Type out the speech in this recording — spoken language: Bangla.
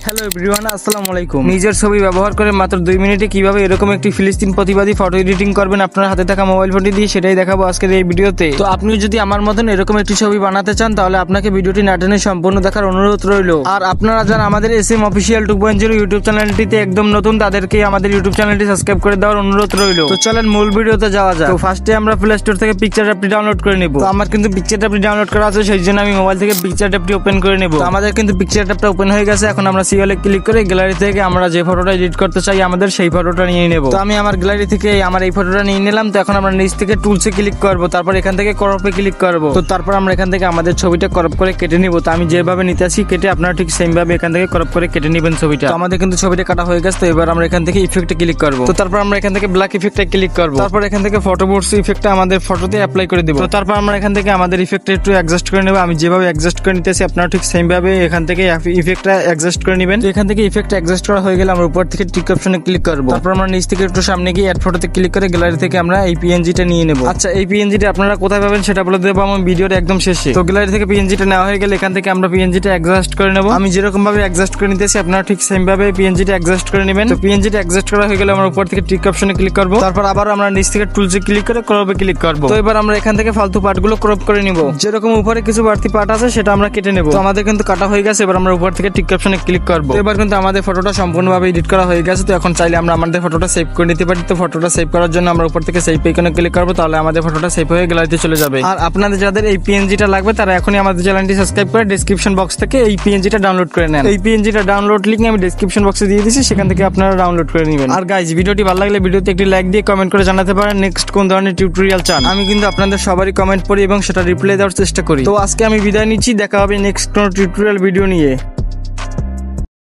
হ্যালো এভরিওয়ান, আসসালামু আলাইকুম। নিজের ছবি ব্যবহার করে মাত্র 2 মিনিটে কিভাবে এরকম একটি ফিলিস্তিন প্রতিবাদী ফটো এডিটিং করবেন আপনার হাতে থাকা মোবাইল ফোনটি দিয়ে, সেটাই দেখাবো আজকের এই ভিডিওতে। তো আপনি যদি আমার মতন এরকম একটি ছবি বানাতে চান তাহলে আপনাকে ভিডিওটি না টেনে সম্পূর্ণ দেখার অনুরোধ রইল। আর আপনারা যারা আমাদের SM অফিসিয়াল 2.0 ইউটিউব চ্যানেলটিতে একদম নতুন, তাদেরকে আমাদের ইউটিউব চ্যানেলটি সাবস্ক্রাইব করে দেওয়ার অনুরোধ রইল। তো চলেন মূল ভিডিওতে যাওয়া যাক। তো ফার্স্টে আমরা প্লে স্টোর থেকে পিকচার অ্যাপটি ডাউনলোড করে নেব। তো আমার কিন্তু পিকচার অ্যাপটি ডাউনলোড করা আছে, সেই জন্য আমি মোবাইল থেকে পিকচার অ্যাপটি ওপেন করে নেব। তো আমাদের কিন্তু পিকচার অ্যাপটা ওপেন হয়ে গেছে। এখন আমরা সিওলে ক্লিক করে গ্যালারি থেকে আমরা যে ফটোটা এডিট করতে চাই আমাদের সেই ফটোটা নিয়ে নেব। তো আমি আমার গ্যালারি থেকে আমার এই ফটোটা নিয়ে নিলাম। তো এখন আমরা নিচ থেকে টুলসে ক্লিক করব, তারপর এখান থেকে ক্রপে ক্লিক করব। তো তারপর আমরা এখান থেকে আমাদের ছবিটা ক্রপ করে কেটে নিব। তো আমি যেভাবে নিতে আসি কেটে, আপনারা ঠিক সেম ভাবে এখান থেকে ক্রপ করে কেটে নেবেন ছবিটা। তো আমাদের কিন্তু ছবিটা কাটা হয়ে গেছে। তো এবার আমরা এখান থেকে ইফেক্টে ক্লিক করব। তো তারপর আমরা এখান থেকে ব্ল্যাক ইফেক্টে ক্লিক করব। তারপর এখান থেকে ফটো বোর্ডস ইফেক্টটা আমাদের ফটোতে অ্যাপ্লাই করে দেব। তো তারপর আমরা এখান থেকে আমাদের ইফেক্টটা একটু অ্যাডজাস্ট করে নেব। আমি যেভাবে অ্যাডজাস্ট করে নিতেছি আপনারা ঠিক সেম ভাবে এখান থেকে ইফেক্টটা অ্যাডজাস্ট করে নেবেন। এখান থেকে ইফেক্ট অ্যাডজাস্ট করা হয়ে গেলে আমরা উপর থেকে টিক অপশনে ক্লিক করব। তারপর আমরা নিচ থেকে একটু সামনে গিয়ে অ্যাড ফটোতে ক্লিক করে গ্যালারি থেকে আমরা এই পিএনজিটা নিয়ে নেব। আচ্ছা, এই পিএনজিটা আপনারা কোথায় পাবেন সেটা বলে দেবো আমার ভিডিওর একদম শেষে। তো গ্যালারি থেকে পিএনজিটা নেওয়া হয়ে গেলে এখান থেকে আমরা পিএনজিটা অ্যাডজাস্ট করে নেব। আমি যেরকম ভাবে অ্যাডজাস্ট করে নিতেছি আপনারা ঠিক সেম ভাবে পিএনজিটা অ্যাডজাস্ট করে নেবেন। তো পিএনজিটা অ্যাডজাস্ট করা হয়ে গেলে আমরা উপর থেকে টিক অপশনে ক্লিক করব। তারপর আবার আমরা নিচ থেকে টুলসে ক্লিক করে ক্রপে ক্লিক করব। তো এবার আমরা এখান থেকে ফালতু পার্টগুলো ক্রপ করে নিব। যেরকম উপরে কিছু বাড়তি পার্ট আছে সেটা আমরা কেটে নেব। তো আমাদের কিন্তু কাটা হয়ে গেছে। এবার আমরা উপর থেকে টিক অপশনে ক্লিক করব। এবার কিন্তু আমাদের ফটোটা সম্পূর্ণভাবে এডিট করা হয়ে গেছে। তো এখন চাইলে আমরা আমাদের ফটোটা সেভ করে নিতে পারি। তো ফটোটা সেভ করার জন্য আমরা উপর থেকে সেভ আইকনে ক্লিক করব। তাহলে আমাদের ফটোটা সেভ হয়ে গ্যালারিতে চলে যাবে। আর আপনাদের যাদের এই পিএনজিটা লাগবে তারা এখনই আমাদের চ্যানেলটি সাবস্ক্রাইব করে ডেসক্রিপশন বক্স থেকে এই পিএনজিটা ডাউনলোড করে নেন। এই পিএনজিটা ডাউনলোড লিংক আমি ডেসক্রিপশন বক্সে দিয়ে দিয়েছি, সেখান থেকে আপনারা ডাউনলোড করে নেবেন। আর গাইজ, ভিডিওটি ভালো লাগলে ভিডিওতে একটি লাইক দিয়ে কমেন্ট করে জানাতে পারেন নেক্সট কোন ধরনের টিউটোরিয়াল চান। আমি কিন্তু আপনাদের সবারই কমেন্ট পড়ি এবং সেটা রিপ্লাই দেওয়ার চেষ্টা করি। তো আজকে আমি বিদায় নিচ্ছি, দেখা হবে নেক্সট কোন টিউটোরিয়াল ভিডিও নিয়ে।